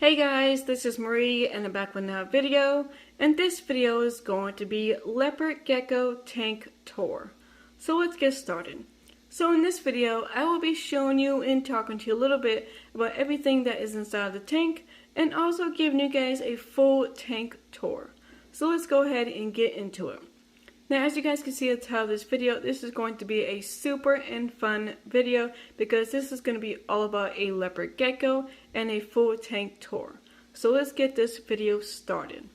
Hey guys, this is Marie and I'm back with another video, and this video is going to be Leopard Gecko Tank Tour. So let's get started. So in this video, I will be showing you and talking to you a little bit about everything that is inside the tank and also giving you guys a full tank tour. So let's go ahead and get into it. Now, as you guys can see at the title of this video, this is going to be a super and fun video because this is going to be all about a leopard gecko and a full tank tour. So let's get this video started.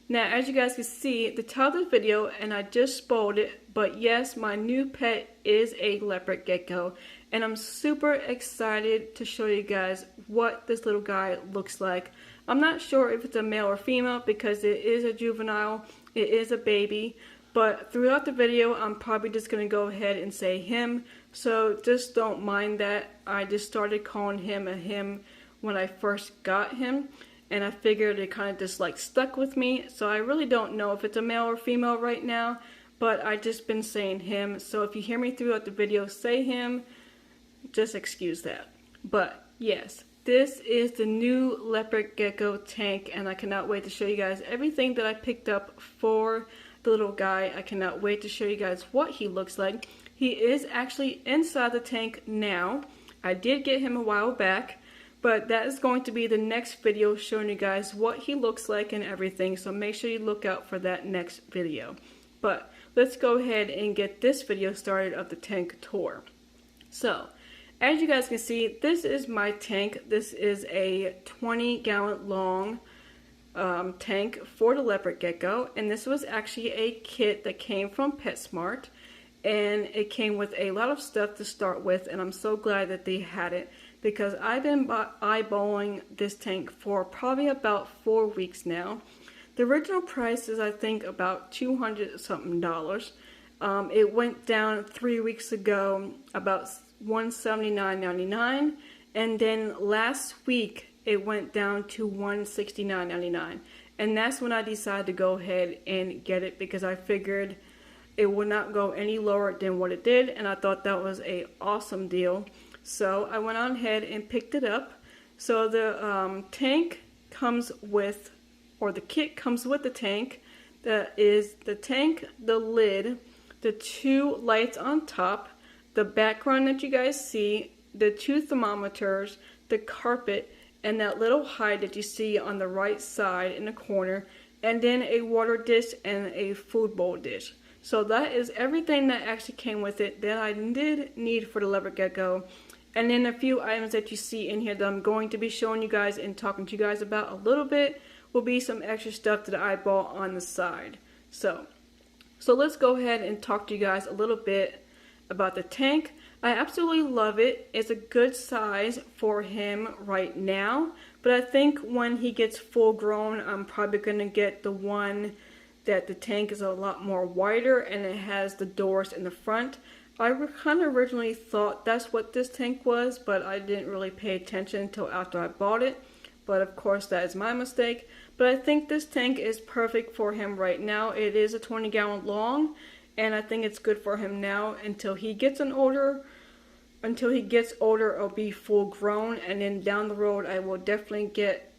Now, as you guys can see, the title of the video, and I just spoiled it, but yes, my new pet is a leopard gecko, and I'm super excited to show you guys what this little guy looks like. I'm not sure if it's a male or female because it is a juvenile, it is a baby. But throughout the video, I'm probably just going to go ahead and say him. So just don't mind that. I just started calling him a him when I first got him. And I figured it kind of just like stuck with me. So I really don't know if it's a male or female right now. But I just been saying him. So if you hear me throughout the video say him, just excuse that. But yes, this is the new leopard gecko tank. And I cannot wait to show you guys everything that I picked up for the little guy. I cannot wait to show you guys what he looks like. He is actually inside the tank now. I did get him a while back, but that is going to be the next video showing you guys what he looks like and everything, so make sure you look out for that next video. But let's go ahead and get this video started of the tank tour. So as you guys can see, this is my tank. This is a 20-gallon long tank for the leopard gecko, and this was actually a kit that came from PetSmart, and it came with a lot of stuff to start with, and I'm so glad that they had it because I've been eyeballing this tank for probably about 4 weeks now. The original price is I think about $200 something. It went down 3 weeks ago about $179.99, and then last week it went down to $169.99, and that's when I decided to go ahead and get it because I figured it would not go any lower than what it did, and I thought that was a awesome deal. So I went on ahead and picked it up. So the tank comes with, or the kit comes with the tank. That is the tank, the lid, the 2 lights on top, the background that you guys see, the 2 thermometers, the carpet, and that little hide that you see on the right side in the corner, and then a water dish and a food bowl dish. So that is everything that actually came with it that I did need for the leopard gecko. And then a few items that you see in here that I'm going to be showing you guys and talking to you guys about a little bit will be some extra stuff that I bought on the side. So let's go ahead and talk to you guys a little bit about the tank. I absolutely love it. It's a good size for him right now, but I think when he gets full grown, I'm probably going to get the one that the tank is a lot more wider and it has the doors in the front. I kind of originally thought that's what this tank was, but I didn't really pay attention until after I bought it. But of course that is my mistake. But I think this tank is perfect for him right now. It is a 20-gallon long, and I think it's good for him now until he gets older. Until he gets older, it'll be full grown, and then down the road I will definitely get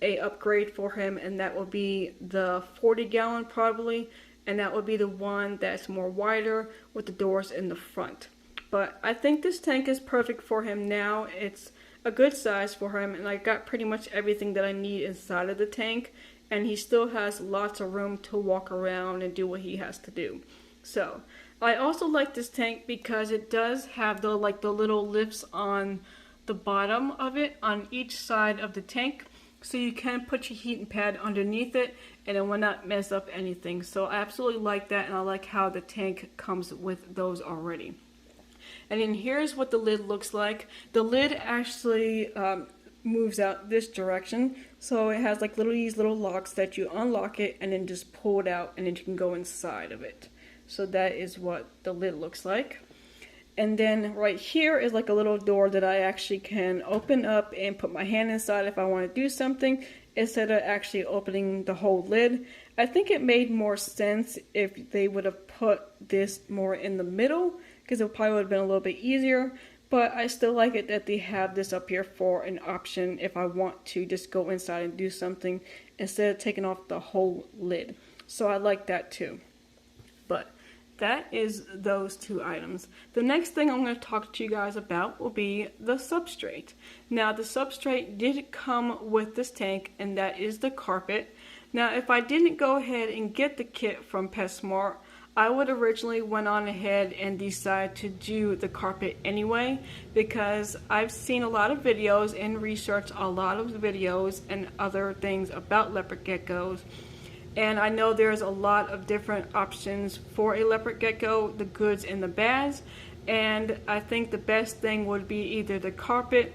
a upgrade for him, and that will be the 40-gallon probably, and that will be the one that's more wider with the doors in the front. But I think this tank is perfect for him now. It's a good size for him, and I got pretty much everything that I need inside of the tank, and he still has lots of room to walk around and do what he has to do. So I also like this tank because it does have the little lifts on the bottom of it on each side of the tank, so you can put your heating pad underneath it and it will not mess up anything. So I absolutely like that, and I like how the tank comes with those already. And then here's what the lid looks like. The lid actually moves out this direction, so it has like these little locks that you unlock it and then just pull it out, and then you can go inside of it. So that is what the lid looks like. And then right here is like a little door that I actually can open up and put my hand inside if I want to do something, instead of actually opening the whole lid. I think it made more sense if they would have put this more in the middle, because it probably would have been a little bit easier. But I still like it that they have this up here for an option if I want to just go inside and do something instead of taking off the whole lid. So I like that too. But that is those two items. The next thing I'm going to talk to you guys about will be the substrate. Now the substrate did come with this tank, and that is the carpet. Now if I didn't go ahead and get the kit from PetSmart, I would originally went on ahead and decide to do the carpet anyway, because I've seen a lot of videos and researched a lot of videos and other things about leopard geckos. And I know there's a lot of different options for a leopard gecko, the goods and the bads. And I think the best thing would be either the carpet,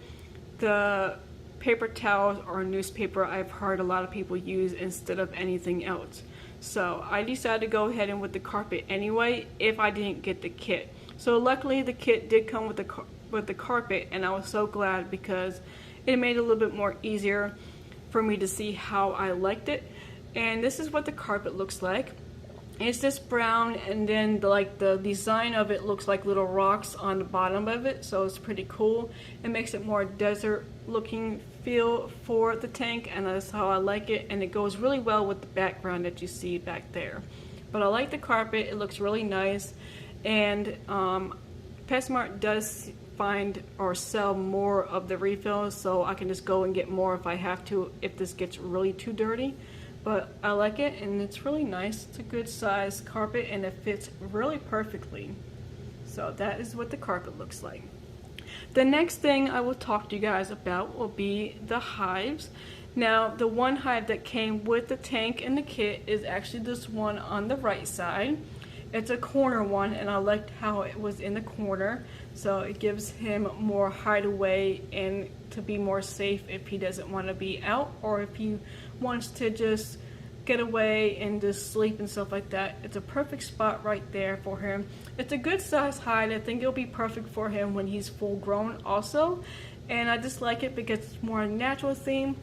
the paper towels, or newspaper I've heard a lot of people use instead of anything else. So I decided to go ahead and with the carpet anyway if I didn't get the kit. So luckily the kit did come with the carpet, and I was so glad because it made it a little bit more easier for me to see how I liked it. And this is what the carpet looks like. It's just brown, and then the design of it looks like little rocks on the bottom of it, so it's pretty cool. It makes it more desert looking feel for the tank, and that's how I like it, and it goes really well with the background that you see back there. But I like the carpet, it looks really nice. And PetSmart does find or sell more of the refills, so I can just go and get more if I have to, if this gets really too dirty. But I like it, and it's really nice. It's a good size carpet, and it fits really perfectly. So that is what the carpet looks like. The next thing I will talk to you guys about will be the hives. Now the one hive that came with the tank and the kit is actually this one on the right side. It's a corner one, and I liked how it was in the corner, so it gives him more hideaway and to be more safe if he doesn't want to be out, or if he wants to just get away and just sleep and stuff like that. It's a perfect spot right there for him. It's a good size hide. I think it'll be perfect for him when he's full grown also. And I just like it because it's more a natural theme.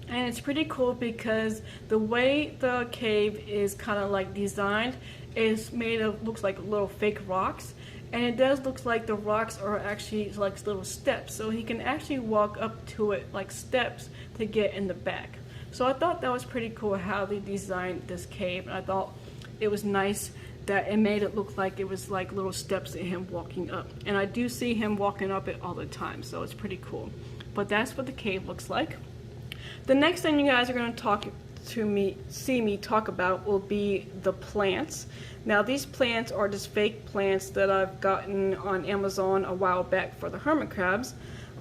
And it's pretty cool because the way the cave is kind of like designed is made of, looks like little fake rocks. And it does look like the rocks are actually like little steps. So he can actually walk up to it like steps to get in the back. So I thought that was pretty cool how they designed this cave, and I thought it was nice that it made it look like it was like little steps in him walking up. And I do see him walking up it all the time, so it's pretty cool. But that's what the cave looks like. The next thing you guys are going to see me talk about will be the plants. Now these plants are just fake plants that I've gotten on Amazon a while back for the hermit crabs.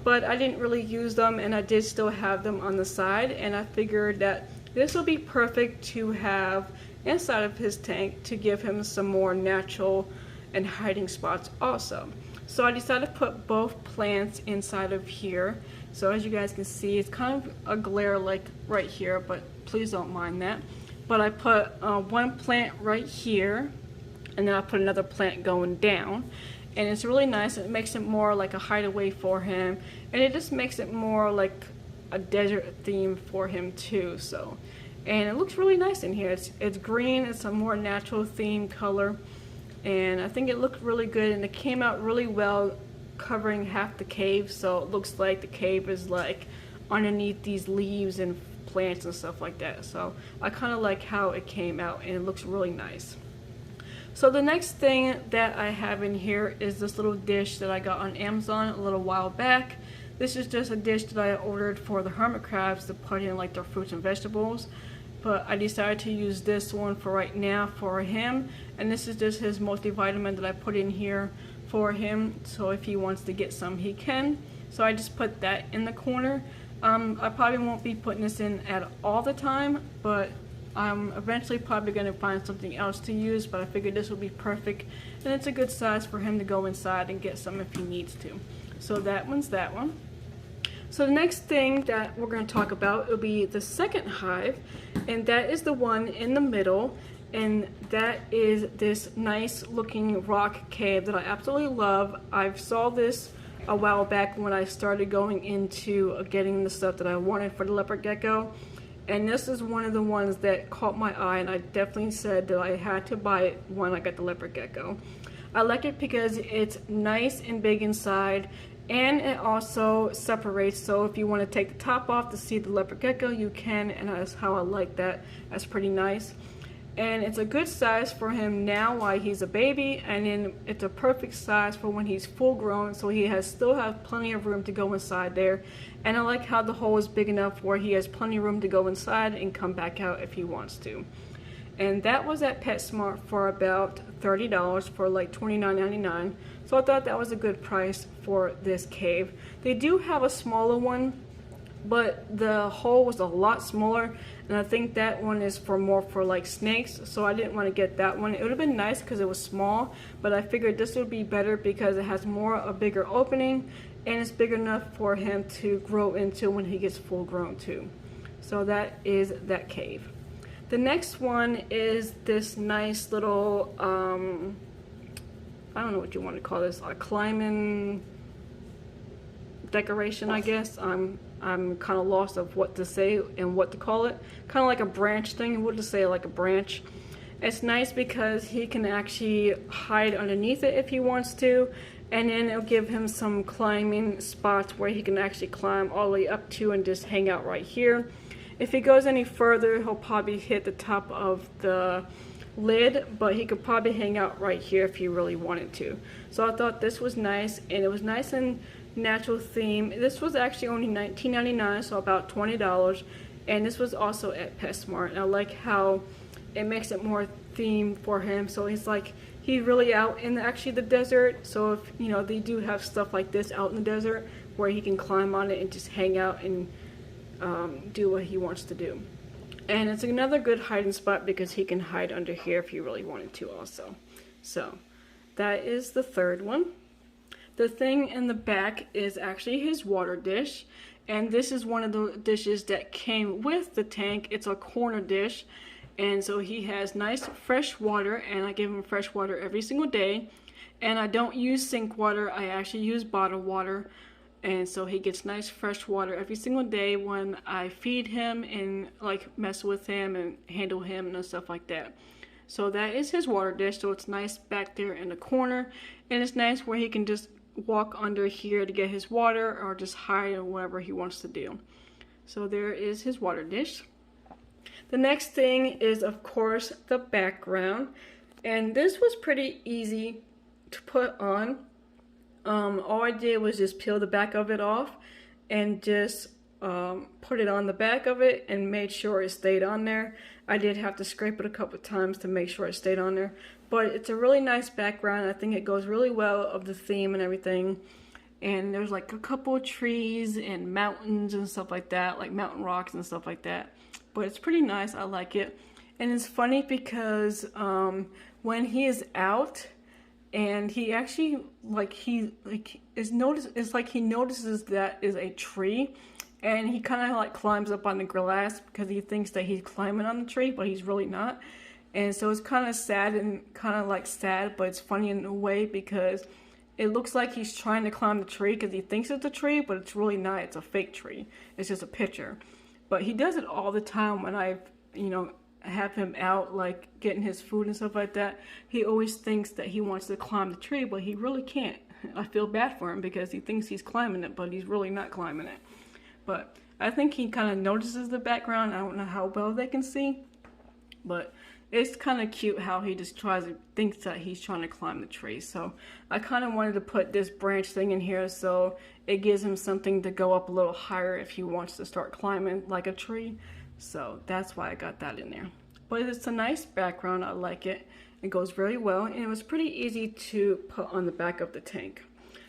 But I didn't really use them, and I did still have them on the side, and I figured that this will be perfect to have inside of his tank to give him some more natural and hiding spots also. So I decided to put both plants inside of here. So as you guys can see, it's kind of a glare like right here, but please don't mind that. But I put one plant right here, and then I put another plant going down. And it's really nice. It makes it more like a hideaway for him, and it just makes it more like a desert theme for him too. So, and it looks really nice in here. It's green. It's a more natural theme color, and I think it looked really good, and it came out really well covering half the cave. So it looks like the cave is like underneath these leaves and plants and stuff like that. So I kind of like how it came out, and it looks really nice. So the next thing that I have in here is this little dish that I got on Amazon a little while back. This is just a dish that I ordered for the hermit crabs to put in like their fruits and vegetables. But I decided to use this one for right now for him. And this is just his multivitamin that I put in here for him. So if he wants to get some, he can. So I just put that in the corner. I probably won't be putting this in at all the time, but I'm eventually probably going to find something else to use, but I figured this would be perfect, and it's a good size for him to go inside and get some if he needs to. So that one's that one. So the next thing that we're going to talk about will be the second hive, and that is the one in the middle, and that is this nice looking rock cave that I absolutely love. I saw this a while back when I started going into getting the stuff that I wanted for the leopard gecko. And this is one of the ones that caught my eye, and I definitely said that I had to buy it when I got the leopard gecko. I like it because it's nice and big inside, And it also separates, so if you want to take the top off to see the leopard gecko, you can, and that's how I like that. That's pretty nice. And it's a good size for him now while he's a baby, and then it's a perfect size for when he's full grown, so he still has plenty of room to go inside there. And I like how the hole is big enough where he has plenty of room to go inside and come back out if he wants to. And that was at PetSmart for about $30 for like $29.99. So I thought that was a good price for this cave. They do have a smaller one, but the hole was a lot smaller, and I think that one is more for like snakes, so I didn't want to get that one. It would have been nice because it was small, but I figured this would be better because it has a bigger opening, and it's big enough for him to grow into when he gets full grown too. So that is that cave. The next one is this nice little I don't know what you want to call this, a climbing decoration, I guess. I'm kind of lost of what to say and what to call it. Kind of like a branch thing. What to say, like a branch. It's nice because he can actually hide underneath it if he wants to, and then it'll give him some climbing spots where he can actually climb all the way up to and just hang out right here. If he goes any further, he'll probably hit the top of the lid, but he could probably hang out right here if he really wanted to. So I thought this was nice, and it was nice and natural theme. This was actually only $19.99, so about $20, and this was also at PetSmart. And I like how it makes it more themed for him, so he's really out in the desert. So if you know, they do have stuff like this out in the desert where he can climb on it and just hang out and do what he wants to do. And it's another good hiding spot because he can hide under here if he really wanted to also. So that is the third one. The thing in the back is actually his water dish, and this is one of the dishes that came with the tank. It's a corner dish, and so he has nice fresh water, and I give him fresh water every single day. And I don't use sink water, I actually use bottled water. And so he gets nice fresh water every single day when I feed him and like mess with him and handle him and stuff like that. So that is his water dish. So it's nice back there in the corner, and it's nice where he can just walk under here to get his water or just hide or whatever he wants to do. So there is his water dish. The next thing is, of course, the background, and this was pretty easy to put on. All I did was just peel the back of it off and just put it on the back of it and made sure it stayed on there. I did have to scrape it a couple of times to make sure it stayed on there, but it's a really nice background. I think it goes really well of the theme and everything. And there's like a couple of trees and mountains and stuff like that, like mountain rocks and stuff like that. But it's pretty nice. I like it. And it's funny because when he is out, and he actually it's like he notices that is a tree, and he kind of like climbs up on the glass because he thinks that he's climbing on the tree, but he's really not. And so it's kind of sad, but it's funny in a way because it looks like he's trying to climb the tree because he thinks it's a tree, but it's really not. It's a fake tree. It's just a picture. But he does it all the time when I have him out like getting his food and stuff like that. He always thinks that he wants to climb the tree, but he really can't. I feel bad for him because he thinks he's climbing it, but he's really not climbing it. But I think he kind of notices the background. I don't know how well they can see, but it's kind of cute how he just thinks that he's trying to climb the tree. So I kind of wanted to put this branch thing in here so it gives him something to go up a little higher if he wants to start climbing like a tree. So that's why I got that in there. But it's a nice background. I like it. It goes very well, and it was pretty easy to put on the back of the tank.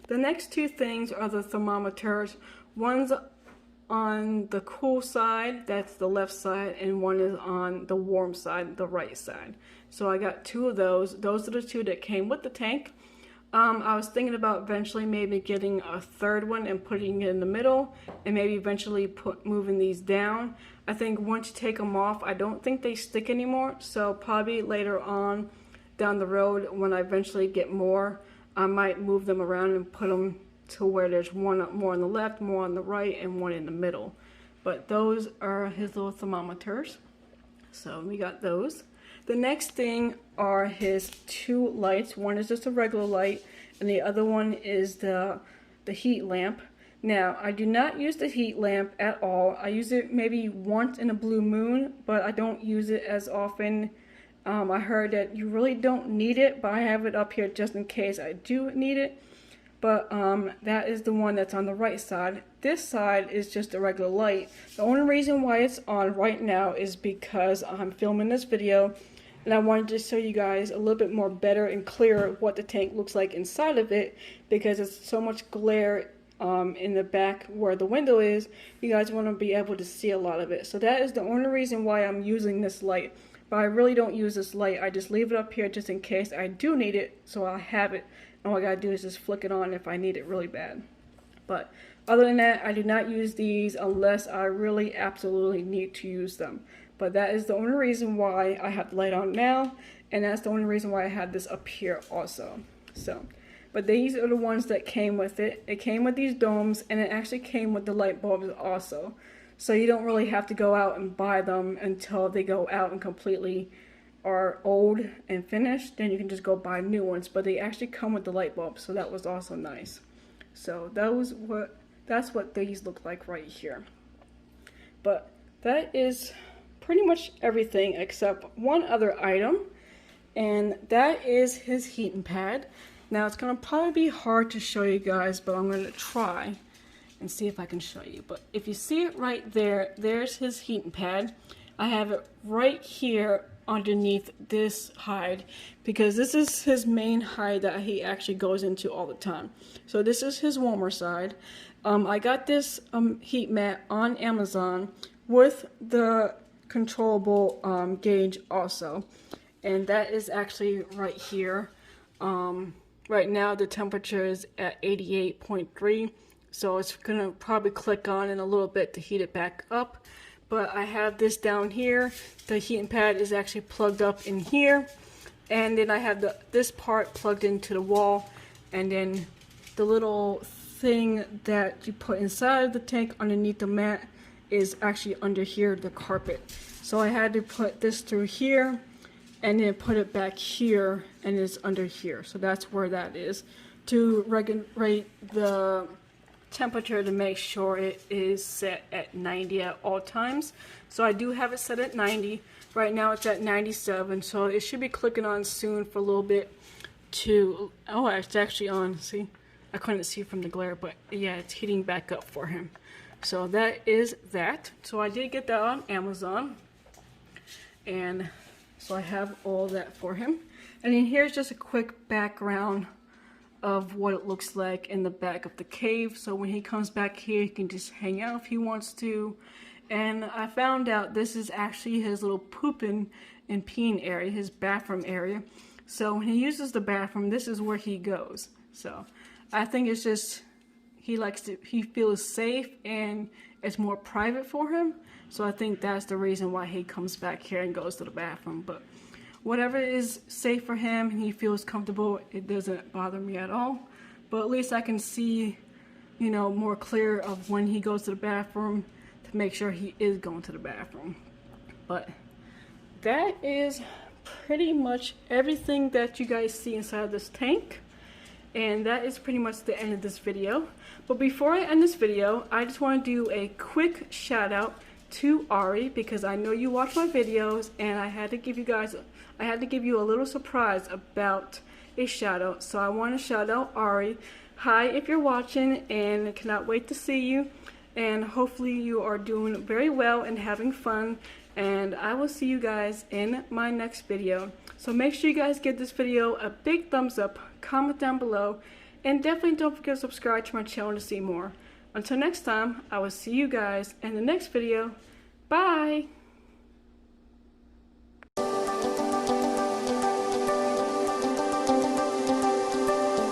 The next two things are the thermometers. One's on the cool side, that's the left side, and one is on the warm side, the right side. So I got two of those. Those are the two that came with the tank. I was thinking about eventually maybe getting a third one and putting it in the middle, and maybe eventually moving these down. I think once you take them off, I don't think they stick anymore. So probably later on down the road, when I eventually get more, I might move them around and put them to where there's one more on the left, more on the right, and one in the middle. But those are his little thermometers. So we got those. The next thing are his two lights. One is just a regular light, and the other one is the the heat lamp. Now, I do not use the heat lamp at all. I use it maybe once in a blue moon, but I don't use it as often. I heard that you really don't need it, but I have it up here just in case I do need it. But that is the one that's on the right side. This side is just a regular light. The only reason why it's on right now is because I'm filming this video and I wanted to show you guys a little bit more better and clearer what the tank looks like inside of it, because it's so much glare in the back where the window is. You guys want to be able to see a lot of it. So that is the only reason why I'm using this light. But I really don't use this light. I just leave it up here just in case I do need it, so I'll have it. All I gotta do is just flick it on if I need it really bad. But other than that, I do not use these unless I really absolutely need to use them. But that is the only reason why I have the light on now, and that's the only reason why I have this up here also. So, but these are the ones that came with it. It came with these domes, and it actually came with the light bulbs also. So you don't really have to go out and buy them until they go out and completely are old and finished. Then you can just go buy new ones, but they actually come with the light bulbs, so that was also nice. So that's what these look like right here. But that is pretty much everything except one other item, and that is his heating pad. Now it's gonna probably be hard to show you guys, but I'm gonna try and see if I can show you. But if you see it right there, there's his heating pad. I have it right here underneath this hide, because this is his main hide that he actually goes into all the time. So this is his warmer side. I got this heat mat on Amazon with the controllable gauge also, and that is actually right here. Right now the temperature is at 88.3, so it's gonna probably click on in a little bit to heat it back up. But I have this down here. The heating pad is actually plugged up in here, and then I have this part plugged into the wall, and then the little thing that you put inside of the tank underneath the mat is actually under here, the carpet. So I had to put this through here and then put it back here, and it's under here. So that's where that is, to regulate the temperature, to make sure it is set at 90 at all times. So I do have it set at 90. Right now it's at 97, so it should be clicking on soon for a little bit to, oh, it's actually on. See, I couldn't see from the glare, but yeah, it's heating back up for him. So that is that. So I did get that on Amazon, and so I have all that for him. And then here's just a quick background of what it looks like in the back of the cave. So when he comes back here, he can just hang out if he wants to. And I found out this is actually his little pooping and peeing area, his bathroom area. So when he uses the bathroom, this is where he goes. So I think it's just, he feels safe and it's more private for him. So I think that's the reason why he comes back here and goes to the bathroom. But whatever is safe for him and he feels comfortable, it doesn't bother me at all. But at least I can see, you know, more clear of when he goes to the bathroom to make sure he is going to the bathroom. But that is pretty much everything that you guys see inside this tank. And that is pretty much the end of this video. But before I end this video, I just want to do a quick shout out to Ari, because I know you watch my videos, and I had to give you a little surprise about a shout out. So I want to shout out Ari. Hi, if you're watching, and I cannot wait to see you, and hopefully you are doing very well and having fun, and I will see you guys in my next video. So make sure you guys give this video a big thumbs up, comment down below, and definitely don't forget to subscribe to my channel to see more. Until next time, I will see you guys in the next video. Bye!